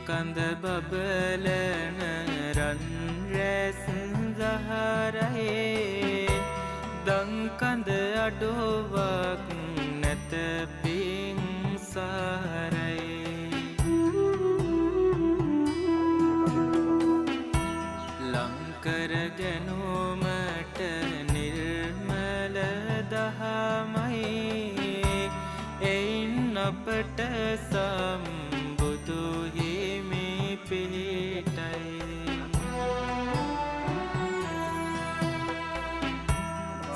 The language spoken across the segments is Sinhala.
කඳ බබලන රන් රැස් සහරයේ දං කඳ අඩුවක් නැත පිං සහරයේ ලංකර ගැනුමට නිර්මල දහමයි එයින් අපට සම්බුදු හිමි පිහිටයි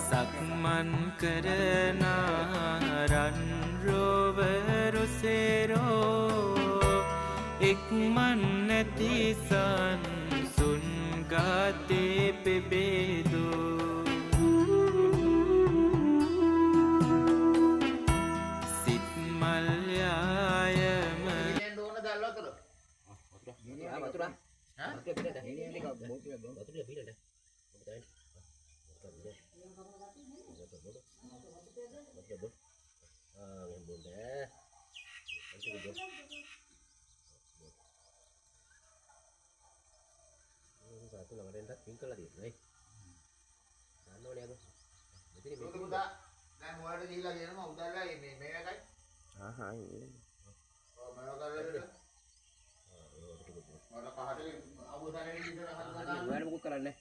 සක්මන් කරන රන් රොවරු සේරෝ ඉක්මන් නැති සංසුන් ගාතේ පෙබේදෝ සිත් මල්යායම satu lang rin tat pink lah dito eh ano niya to dito ni udah dan mulai dari lagi nama udah lah ini mereka kan ini oh mereka kan ada kahar abu tadi di sana bukan bukan lah